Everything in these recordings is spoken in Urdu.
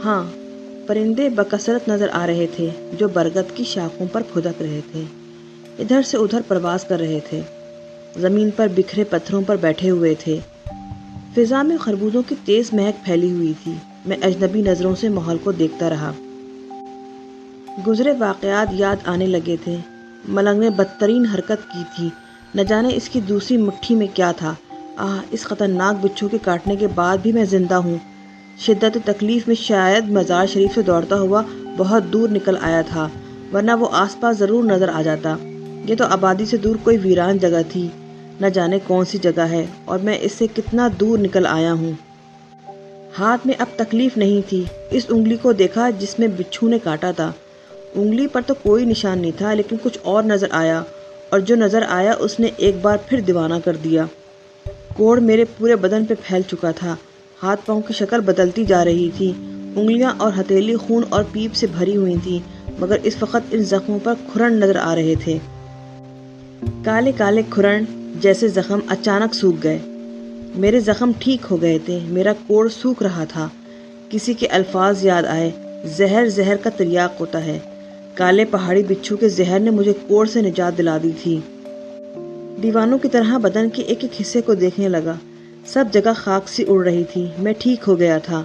ہاں، پرندے بکثرت نظر آ رہے تھے جو برگد کی شاخوں پر پھدک رہے تھے، ادھر سے ادھر پرواز کر رہے تھے، زمین پر بکھرے پتھروں پر بیٹھے ہوئے تھے۔ فضا میں خربوزوں کی تیز مہک پھیلی ہوئی تھی۔ میں اجنبی نظروں سے ماحول کو دیکھتا رہا۔ گزرے واقعات یاد آنے لگے تھے۔ ملنگ نے بدترین حرکت کی تھی، نہ جانے اس کی دوسری مٹھی میں کیا تھا۔ اس خطرناک بچھو کے کاٹنے کے بعد بھی میں زندہ ہوں۔ شدت تکلیف میں شاید مزار شریف سے دوڑتا ہوا بہت دور نکل آیا تھا، ورنہ وہ آس پاس ضرور نظر آ جاتا۔ یہ تو آبادی سے دور کوئی ویران جگہ تھی، نہ جانے کون سی جگہ ہے، اور میں اس سے کتنا دور نکل آیا ہوں۔ ہاتھ میں اب تکلیف نہیں تھی۔ اس انگلی کو دیکھا جس میں بچھو نے کاٹا تھا۔ انگلی پر تو کوئی نشان نہیں تھا، لیکن کچھ اور نظر آیا، اور جو نظر آیا اس نے ایک بار پھر دیوانہ کر دیا۔ کوڑ میرے پورے بدن پہ پھیل چکا تھا، ہاتھ پاؤں کی شکل بدلتی جا رہی تھی، انگلیاں اور ہتھیلی خون اور پیپ سے بھری ہوئی تھی، مگر اس وقت ان زخموں پر کھرن نظر آ رہے تھے، کالے کالے کھرن جیسے زخم اچانک سوکھ گئے۔ میرے زخم ٹھیک ہو گئے تھے، میرا کوڑ سوکھ رہا تھا۔ کسی کے الفاظ یاد آئے، زہر زہر کا تریاق ہوتا ہے۔ کالے پہاڑی بچھو کے زہر نے مجھے کوڑ سے نجات دلا دی تھی۔ دیوانوں کی طرح بدن کے ایک ایک حصے کو دیکھنے لگا، سب جگہ خاک سی اڑ رہی تھی۔ میں ٹھیک ہو گیا تھا،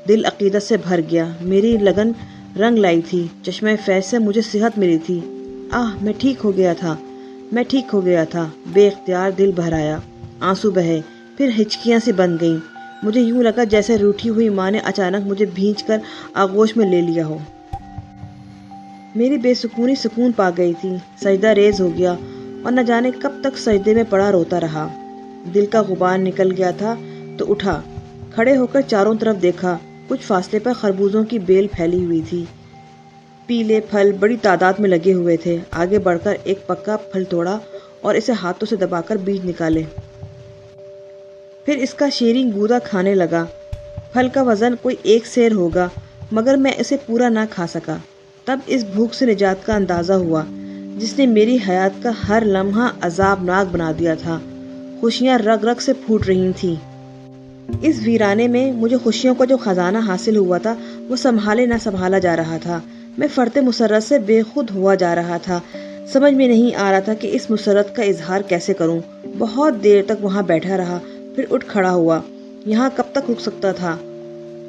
دل عقیدت سے بھر گیا، میری لگن رنگ لائی تھی، چشمہ فیض سے مجھے صحت ملی تھی۔ میں ٹھیک ہو گیا تھا، میں ٹھیک ہو گیا تھا۔ بے اختیار دل بھر آیا، آنسو بہے، پھر ہچکیاں سی بن گئیں۔ مجھے یوں لگا جیسے روٹھی ہوئی ماں نے اچانک مجھے بھینچ کر آغوش میں لے لیا ہو۔ میری بے سکونی سکون پا گئی تھی، سجدہ ریز ہو گیا، اور نہ جانے کب تک سجدے میں پڑا روتا رہا۔ دل کا غبار نکل گیا تھا تو اٹھا، کھڑے ہو کر چاروں طرف دیکھا۔ کچھ فاصلے پر خربوزوں کی بیل پھیلی ہوئی تھی، پیلے پھل بڑی تعداد میں لگے ہوئے تھے۔ آگے بڑھ کر ایک پکا پھل توڑا اور اسے ہاتھوں سے دبا کر بیج نکالے، پھر اس کا شیریں گودا کھانے لگا۔ پھل کا وزن کوئی 1 سیر ہوگا، مگر میں اسے پورا نہ کھا سکا۔ تب اس بھوک سے نجات کا اندازہ ہوا جس نے میری حیات کا ہر لمحہ عذابناک بنا دیا تھا۔ خوشیاں رگ رگ سے پھوٹ رہی تھیں۔ اس ویرانے میں مجھے خوشیوں کا جو خزانہ حاصل ہوا تھا وہ سنبھالے نہ سنبھالا جا رہا تھا۔ میں فرط مسرت سے بے خود ہوا جا رہا تھا۔ سمجھ میں نہیں آ رہا تھا کہ اس مسرت کا اظہار کیسے کروں۔ بہت دیر تک وہاں بیٹھا رہا، پھر اٹھ کھڑا ہوا۔ یہاں کب تک رک سکتا تھا؟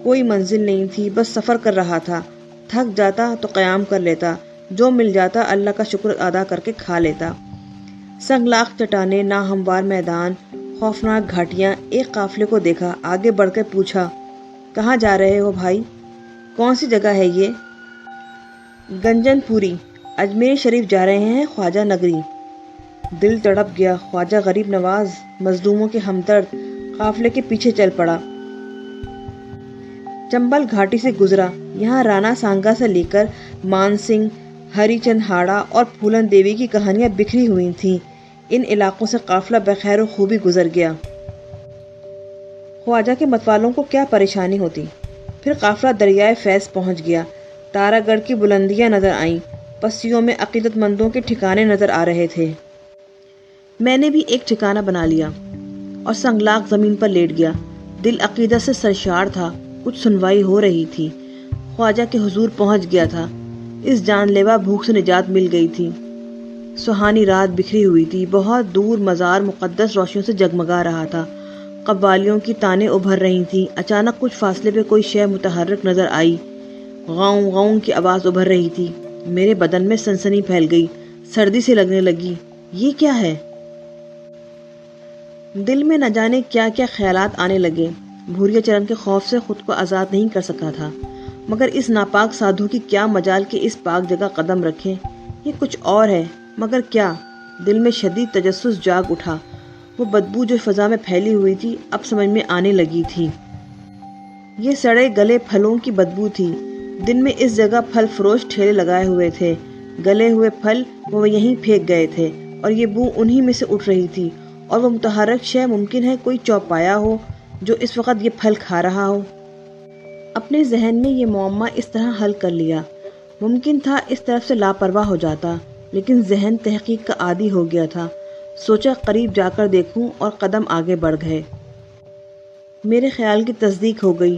کوئی منزل نہیں تھی، بس سفر کر رہا تھا۔ تھک جاتا تو قیام کر لیتا، جو مل جاتا اللہ کا شکر ادا کر کے کھا لیتا۔ سنگلاخ چٹانیں، ناہموار میدان، خوفناک گھاٹیاں۔ ایک قافلے کو دیکھا، آگے بڑھ کر پوچھا، کہاں جا رہے ہو بھائی؟ کون سی جگہ ہے یہ؟ گنجن پوری، اجمیر شریف جا رہے ہیں خواجہ نگری۔ دل تڑپ گیا۔ خواجہ غریب نواز، مظلوموں کے ہمدرد، قافلے کے پیچھے چل پڑا۔ چمبل گھاٹی سے گزرا۔ یہاں رانا سانگا سے لے کر مان سنگھ، ہری چند ہاڑا اور پھولن دیوی کی کہانیاں بکھری ہوئی تھیں۔ ان علاقوں سے قافلہ بخیر و خوبی گزر گیا۔ خواجہ کے متوالوں کو کیا پریشانی ہوتی؟ پھر قافلہ دریائے فیض پہنچ گیا۔ تارا گڑھ کی بلندیاں نظر آئیں، پسیوں میں عقیدت مندوں کے ٹھکانے نظر آ رہے تھے۔ میں نے بھی ایک ٹھکانہ بنا لیا اور سنگلاخ زمین پر لیٹ گیا۔ دل عقیدت سے سرشار تھا، کچھ سنوائی ہو رہی تھی۔ خواجہ کے حضور پہنچ گیا تھا۔ اس جان لیوا بھوک سے نجات مل گئی تھی۔ سہانی رات بکھری ہوئی تھی، بہت دور مزار مقدس روشنیوں سے جگمگا رہا تھا۔ قوالیوں کی تانیں ابھر رہی تھیں۔ اچانک کچھ فاصلے پہ کوئی شے متحرک نظر آئی، غاؤں غاؤں کی آواز ابھر رہی تھی۔ میرے بدن میں سنسنی پھیل گئی، سردی سے لگنے لگی۔ یہ کیا ہے؟ دل میں نہ جانے کیا کیا خیالات آنے لگے۔ بھوریا چرن کے خوف سے خود کو آزاد نہیں کر سکا تھا، مگر اس ناپاک سادھو کی کیا مجال کہ اس پاک جگہ قدم رکھے؟ یہ کچھ اور ہے، مگر کیا؟ دل میں شدید تجسس جاگ اٹھا۔ وہ بدبو جو فضا میں پھیلی ہوئی تھی اب سمجھ میں آنے لگی تھی۔ یہ سڑے گلے پھلوں کی بدبو تھی۔ دن میں اس جگہ پھل فروش ٹھیلے لگائے ہوئے تھے، گلے ہوئے پھل وہ یہیں پھینک گئے تھے، اور یہ بو انہی میں سے اٹھ رہی تھی۔ اور وہ متحرک شے ممکن ہے کوئی چوپایا ہو جو اس وقت یہ پھل کھا رہا ہو۔ اپنے ذہن میں یہ معمہ اس طرح حل کر لیا۔ ممکن تھا اس طرف سے لاپرواہ ہو جاتا، لیکن ذہن تحقیق کا عادی ہو گیا تھا۔ سوچا قریب جا کر دیکھوں، اور قدم آگے بڑھ گئے۔ میرے خیال کی تصدیق ہو گئی۔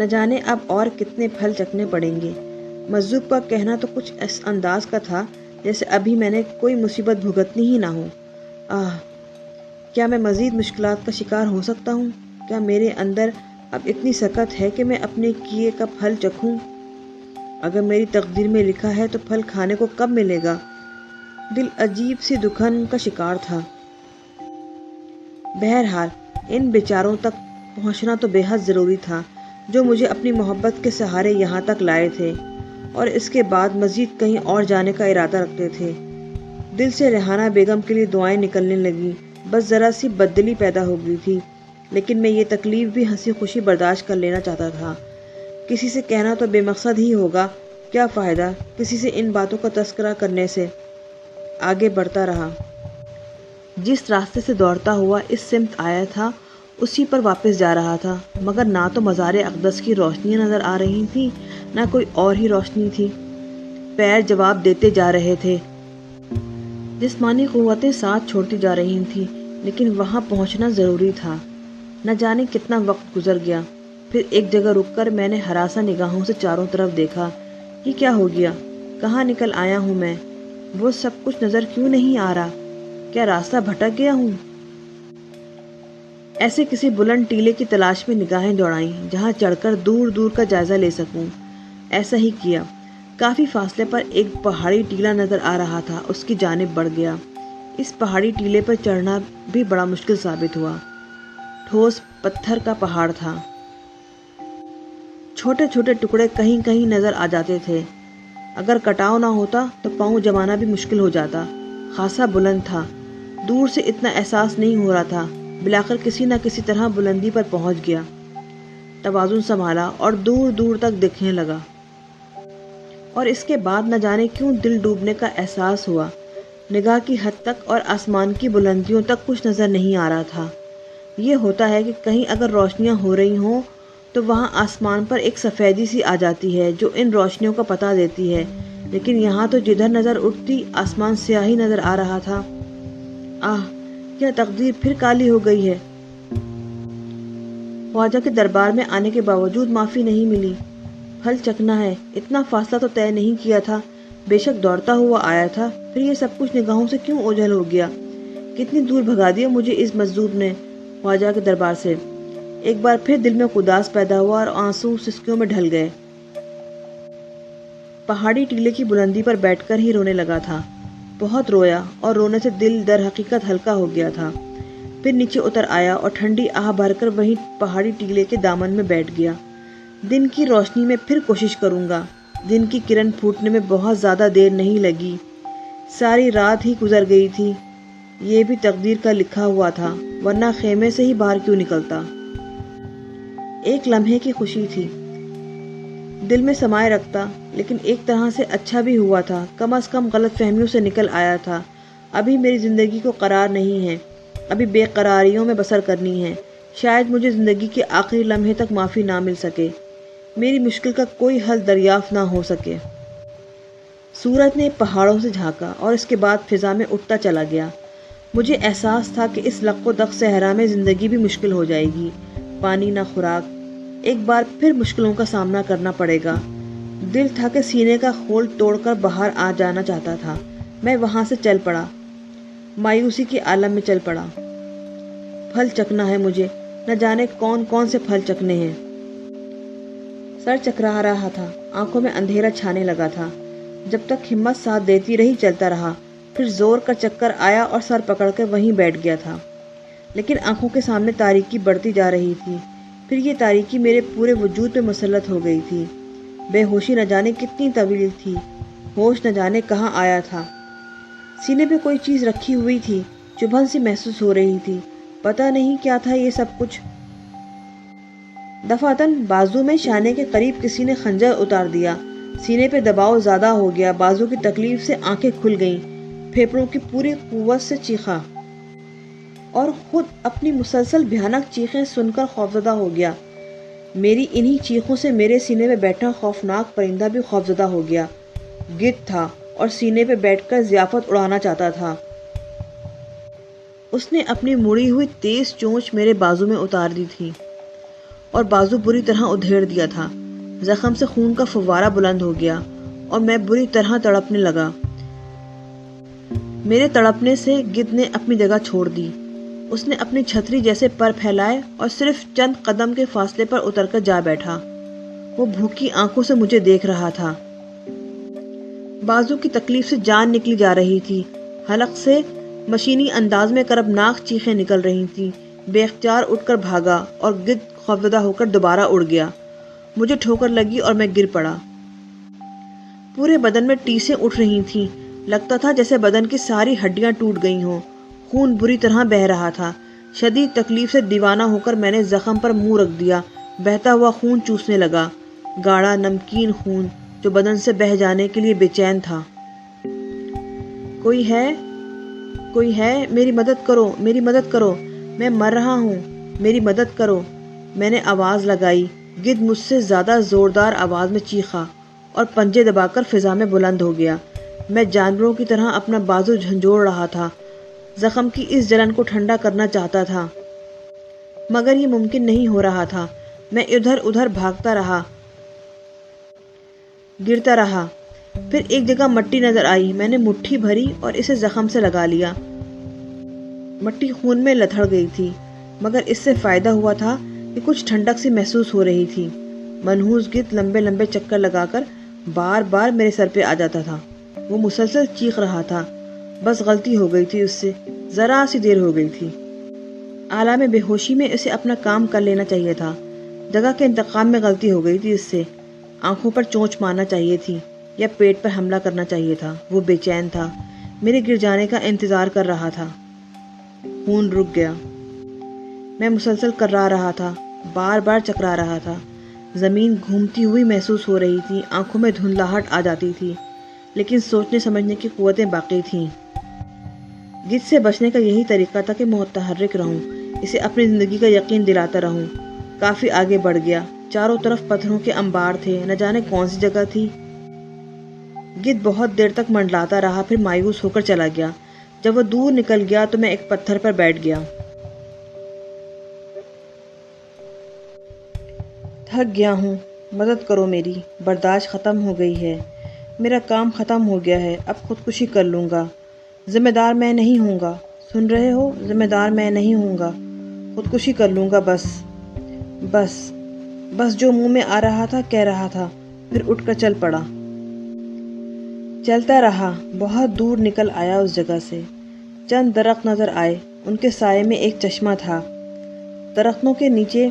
نہ جانے اب اور کتنے پھل چکنے پڑیں گے۔ مجذوب کا کہنا تو کچھ اس انداز کا تھا جیسے ابھی میں نے کوئی مصیبت بھگتنی ہی نہ ہو۔ کیا میں مزید مشکلات کا شکار ہو سکتا ہوں؟ کیا میرے اندر اب اتنی سکت ہے کہ میں اپنے کیے کا پھل چکھوں؟ اگر میری تقدیر میں لکھا ہے تو پھل کھانے کو کب ملے گا؟ دل عجیب سی دکھن کا شکار تھا۔ بہرحال ان بیچاروں تک پہنچنا تو بے حد ضروری تھا جو مجھے اپنی محبت کے سہارے یہاں تک لائے تھے اور اس کے بعد مزید کہیں اور جانے کا ارادہ رکھتے تھے۔ دل سے ریحانہ بیگم کے لیے دعائیں نکلنے لگیں۔ بس ذرا سی بددلی پیدا ہو گئی تھی، لیکن میں یہ تکلیف بھی ہنسی خوشی برداشت کر لینا چاہتا تھا۔ کسی سے کہنا تو بے مقصد ہی ہوگا، کیا فائدہ کسی سے ان باتوں کا تذکرہ کرنے سے؟ آگے بڑھتا رہا۔ جس راستے سے دوڑتا ہوا اس سمت آیا تھا اسی پر واپس جا رہا تھا، مگر نہ تو مزار اقدس کی روشنیاں نظر آ رہی تھیں نہ کوئی اور ہی روشنی تھی۔ پیر جواب دیتے جا رہے تھے، جسمانی قوتیں ساتھ چھوڑتی جا رہی تھیں، لیکن وہاں پہنچنا ضروری تھا۔ نہ جانے کتنا وقت گزر گیا، پھر ایک جگہ رک کر میں نے ہراساں نگاہوں سے چاروں طرف دیکھا۔ یہ کیا ہو گیا؟ کہاں نکل آیا ہوں میں؟ وہ سب کچھ نظر کیوں نہیں آ رہا؟ کیا راستہ بھٹک گیا ہوں؟ ایسے کسی بلند ٹیلے کی تلاش میں نگاہیں دوڑائیں جہاں چڑھ کر دور دور کا جائزہ لے سکوں۔ ایسا ہی کیا۔ کافی فاصلے پر ایک پہاڑی ٹیلا نظر آ رہا تھا، اس کی جانب بڑھ گیا۔ اس پہاڑی ٹیلے پر چڑھنا بھی بڑا مشکل ثابت ہوا۔ ٹھوس پتھر کا پہاڑ تھا، چھوٹے چھوٹے ٹکڑے کہیں کہیں نظر آ جاتے تھے۔ اگر کٹاؤ نہ ہوتا تو پاؤں جمانا بھی مشکل ہو جاتا۔ خاصا بلند تھا، دور سے اتنا احساس نہیں ہو رہا تھا۔ بلاخر کسی نہ کسی طرح بلندی پر پہنچ گیا، توازن سنبھالا اور دور دور تک دیکھنے لگا۔ اور اس کے بعد نہ جانے کیوں دل ڈوبنے کا احساس ہوا۔ نگاہ کی حد تک اور آسمان کی بلندیوں تک کچھ نظر نہیں آ رہا تھا۔ یہ ہوتا ہے کہ کہیں اگر روشنیاں ہو رہی ہوں تو وہاں آسمان پر ایک سفیدی سی آ جاتی ہے جو ان روشنیوں کا پتہ دیتی ہے، لیکن یہاں تو جدھر نظر اٹھتی آسمان سیاہی نظر آ رہا تھا۔ کیا تقدیر پھر کالی ہو گئی ہے؟ خواجہ کے دربار میں آنے کے باوجود معافی نہیں ملی۔ پھل چکنا ہے، اتنا فاصلہ تو طے نہیں کیا تھا۔ بے شک دوڑتا ہوا آیا تھا، پھر یہ سب کچھ نگاہوں سے کیوں اوجھل ہو گیا؟ کتنی دور بھگا دیا مجھے اس مجذوب نے خواجہ کے دربار سے۔ ایک بار پھر دل میں قداس پیدا ہوا اور آنسو سسکیوں میں ڈھل گئے۔ پہاڑی ٹیلے کی بلندی پر بیٹھ کر ہی رونے لگا تھا۔ بہت رویا اور رونے سے دل در حقیقت ہلکا ہو گیا تھا۔ پھر نیچے اتر آیا اور ٹھنڈی آہ بھر کر وہیں پہاڑی ٹیلے کے دامن میں بیٹھ گیا۔ دن کی روشنی میں پھر کوشش کروں گا۔ دن کی کرن پھوٹنے میں بہت زیادہ دیر نہیں لگی، ساری رات ہی گزر گئی تھی۔ یہ بھی تقدیر کا لکھا ہوا تھا، ورنہ خیمے سے ہی باہر کیوں نکلتا۔ ایک لمحے کی خوشی تھی، دل میں سمائے رکھتا، لیکن ایک طرح سے اچھا بھی ہوا تھا۔ کم از کم غلط فہمیوں سے نکل آیا تھا۔ ابھی میری زندگی کو قرار نہیں ہے، ابھی بے قراریوں میں بسر کرنی ہے۔ شاید مجھے زندگی کے آخری لمحے تک معافی نہ مل سکے، میری مشکل کا کوئی حل دریافت نہ ہو سکے۔ سورج نے پہاڑوں سے جھانکا اور اس کے بعد فضا میں اٹھتا چلا گیا۔ مجھے احساس تھا کہ اس لق و دق صحرا میں زندگی بھی مشکل ہو جائے گی۔ پانی نہ خوراک، ایک بار پھر مشکلوں کا سامنا کرنا پڑے گا۔ دل تھا کہ سینے کا خول توڑ کر باہر آ جانا چاہتا تھا۔ میں وہاں سے چل پڑا، مایوسی کے عالم میں چل پڑا۔ پھل چکنا ہے مجھے، نہ جانے کون کون سے پھل چکنے ہیں۔ سر چکرا رہا تھا، آنکھوں میں اندھیرا چھانے لگا تھا۔ جب تک ہمت ساتھ دیتی رہی چلتا رہا، پھر زور کا چکر آیا اور سر پکڑ کر وہیں بیٹھ گیا تھا۔ لیکن آنکھوں کے سامنے تاریکی بڑھتی جا رہی تھی، پھر یہ تاریکی میرے پورے وجود پہ مسلط ہو گئی تھی۔ بے ہوشی نہ جانے کتنی طویل تھی، ہوش نہ جانے کہاں آیا تھا۔ سینے پہ کوئی چیز رکھی ہوئی تھی، چبھن سی محسوس ہو رہی تھی، پتہ نہیں کیا تھا یہ سب کچھ۔ دفعتاً بازو میں شانے کے قریب کسی نے خنجر اتار دیا۔ سینے پہ دباؤ زیادہ ہو گیا، بازو کی تکلیف سے آنکھیں کھل گئیں، پھیپھڑوں کی پوری قوت سے چیخا اور خود اپنی مسلسل بھیانک چیخیں سن کر خوفزدہ ہو گیا۔ میری انہی چیخوں سے میرے سینے پہ بیٹھا خوفناک پرندہ بھی خوفزدہ ہو گیا۔ گدھ تھا اور سینے پہ بیٹھ کر ضیافت اڑانا چاہتا تھا۔ اس نے اپنی مڑی ہوئی تیز چونچ میرے بازو میں اتار دی تھی اور بازو بری طرح ادھیڑ دیا تھا۔ زخم سے خون کا فوارہ بلند ہو گیا اور میں بری طرح تڑپنے لگا۔ میرے تڑپنے سے گدھ نے اپنی جگہ چھوڑ دی۔ اس نے اپنی چھتری جیسے پر پھیلائے اور صرف چند قدم کے فاصلے پر اتر کر جا بیٹھا۔ وہ بھوکی آنکھوں سے مجھے دیکھ رہا تھا۔ بازو کی تکلیف سے جان نکلی جا رہی تھی۔ حلق سے مشینی انداز میں کربناک چیخیں نکل رہی تھیں۔ بے اختیار اٹھ کر بھاگا اور گدھ خوفزدہ ہو کر دوبارہ اڑ گیا۔ مجھے ٹھوکر لگی اور میں گر پڑا۔ پورے بدن میں ٹیسیں اٹھ رہی تھیں۔ لگتا تھا جیسے بدن کی ساری ہڈیاں ٹوٹ گئی ہوں۔ خون بری طرح بہہ رہا تھا۔ شدید تکلیف سے دیوانہ ہو کر میں نے زخم پر منہ رکھ دیا۔ بہتا ہوا خون چوسنے لگا، گاڑھا نمکین خون جو بدن سے بہہ جانے کے لیے بے چین تھا۔ کوئی ہے؟ کوئی ہے؟ میری مدد کرو، میری مدد کرو، میں مر رہا ہوں، میری مدد کرو۔ میں نے آواز لگائی۔ گدھ مجھ سے زیادہ زوردار آواز میں چیخا اور پنجے دبا کر فضا میں بلند ہو گیا۔ میں جانوروں کی طرح اپنا بازو جھنجھوڑ رہا تھا، زخم کی اس جلن کو ٹھنڈا کرنا چاہتا تھا، مگر یہ ممکن نہیں ہو رہا تھا۔ میں ادھر ادھر بھاگتا رہا، گرتا رہا۔ پھر ایک جگہ مٹی نظر آئی۔ میں نے مٹھی بھری اور اسے زخم سے لگا لیا۔ مٹی خون میں لتھڑ گئی تھی، مگر اس سے فائدہ ہوا تھا کہ کچھ ٹھنڈک سی محسوس ہو رہی تھی۔ منحوس گدھ لمبے لمبے چکر لگا کر بار بار میرے سر پہ آ جاتا تھا۔ وہ مسلسل چیخ رہا تھا۔ بس غلطی ہو گئی تھی اس سے، ذرا سی دیر ہو گئی تھی۔ عالم بے ہوشی میں اسے اپنا کام کر لینا چاہیے تھا۔ جگہ کے انتقام میں غلطی ہو گئی تھی اس سے۔ آنکھوں پر چونچ مارنا چاہیے تھی یا پیٹ پر حملہ کرنا چاہیے تھا۔ وہ بے چین تھا، میرے گر جانے کا انتظار کر رہا تھا۔ خون رک گیا۔ میں مسلسل کرا رہا تھا، بار بار چکرا رہا تھا۔ زمین گھومتی ہوئی محسوس ہو رہی تھی، آنکھوں میں دھندلاہٹ آ جاتی تھی، لیکن سوچنے سمجھنے کی قوتیں باقی تھیں۔ گدھ سے بچنے کا یہی طریقہ تھا کہ متحرک رہوں، اسے اپنی زندگی کا یقین دلاتا رہوں۔ کافی آگے بڑھ گیا۔ چاروں طرف پتھروں کے انبار تھے، نہ جانے کون سی جگہ تھی۔ گدھ بہت دیر تک منڈلاتا رہا، پھر مایوس ہو کر چلا گیا۔ جب وہ دور نکل گیا تو میں ایک پتھر پر بیٹھ گیا۔ تھک گیا ہوں، مدد کرو میری، برداشت ختم ہو گئی ہے، میرا کام ختم ہو گیا ہے، اب خودکشی کر لوں گا۔ ذمہ دار میں نہیں ہوں گا، سن رہے ہو؟ ذمہ دار میں نہیں ہوں گا، خودکشی کر لوں گا، بس بس بس جو منہ میں آ رہا تھا کہہ رہا تھا، پھر اٹھ کر چل پڑا۔ چلتا رہا، بہت دور نکل آیا اس جگہ سے۔ چند درخت نظر آئے، ان کے سائے میں ایک چشمہ تھا۔ درختوں کے نیچے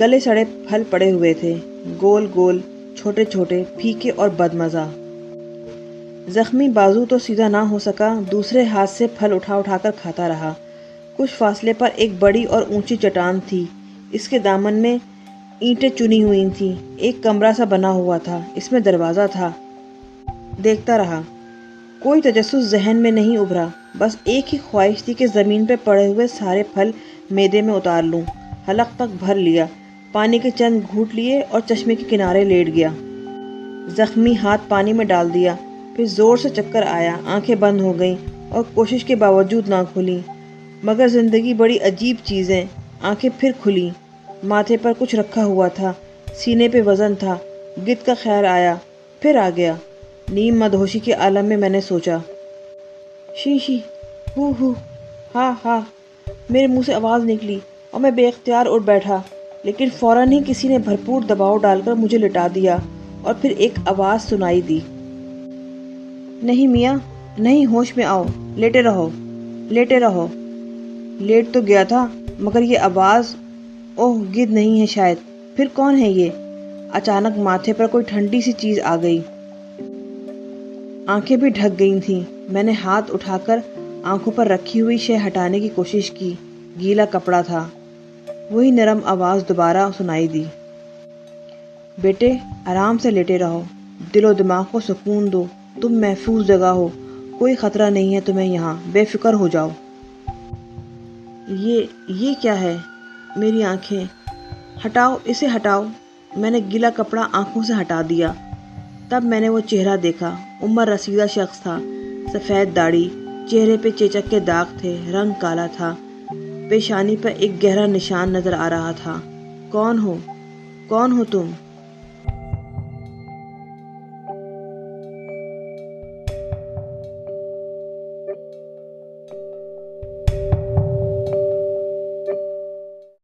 گلے سڑے پھل پڑے ہوئے تھے، گول گول، چھوٹے چھوٹے، پھیکے اور بدمزہ۔ زخمی بازو تو سیدھا نہ ہو سکا، دوسرے ہاتھ سے پھل اٹھا اٹھا کر کھاتا رہا۔ کچھ فاصلے پر ایک بڑی اور اونچی چٹان تھی، اس کے دامن میں اینٹیں چنی ہوئی تھیں۔ ایک کمرہ سا بنا ہوا تھا، اس میں دروازہ تھا۔ دیکھتا رہا، کوئی تجسس ذہن میں نہیں ابھرا، بس ایک ہی خواہش تھی کہ زمین پہ پڑے ہوئے سارے پھل معدے میں اتار لوں۔ حلق تک بھر لیا، پانی کے چند گھونٹ لیے اور چشمے کے کنارے لیٹ گیا۔ زخمی ہاتھ پانی میں ڈال دیا، پھر زور سے چکر آیا، آنکھیں بند ہو گئیں اور کوشش کے باوجود نہ کھلیں۔ مگر زندگی بڑی عجیب چیز ہے، آنکھیں پھر کھلیں۔ ماتھے پر کچھ رکھا ہوا تھا، سینے پہ وزن تھا۔ گدھ کا خیال آیا، پھر آ گیا۔ نیم مدہوشی کے عالم میں میں نے سوچا، شی شی، ہو ہو، ہا ہا۔ میرے منہ سے آواز نکلی اور میں بے اختیار اٹھ بیٹھا، لیکن فوراً ہی کسی نے بھرپور دباؤ ڈال کر مجھے لٹا دیا اور پھر ایک آواز سنائی دی، نہیں میاں، نہیں، ہوش میں آؤ، لیٹے رہو، لیٹے رہو۔ لیٹ تو گیا تھا، مگر یہ آواز، اوہ گدھ نہیں ہے شاید، پھر کون ہے یہ؟ اچانک ماتھے پر کوئی ٹھنڈی سی چیز آ گئی، آنکھیں بھی ڈھک گئی تھیں۔ میں نے ہاتھ اٹھا کر آنکھوں پر رکھی ہوئی شے ہٹانے کی کوشش کی، گیلا کپڑا تھا۔ وہی نرم آواز دوبارہ سنائی دی، بیٹے آرام سے لیٹے رہو، دل و دماغ کو سکون دو، تم محفوظ جگہ ہو، کوئی خطرہ نہیں ہے تمہیں یہاں، بے فکر ہو جاؤ۔ یہ کیا ہے؟ میری آنکھیں، ہٹاؤ اسے، ہٹاؤ۔ میں نے گیلا کپڑا آنکھوں سے ہٹا دیا۔ تب میں نے وہ چہرہ دیکھا۔ عمر رسیدہ شخص تھا، سفید داڑھی، چہرے پہ چیچک کے داغ تھے، رنگ کالا تھا، پیشانی پر ایک گہرا نشان نظر آ رہا تھا۔ کون ہو؟ کون ہو تم؟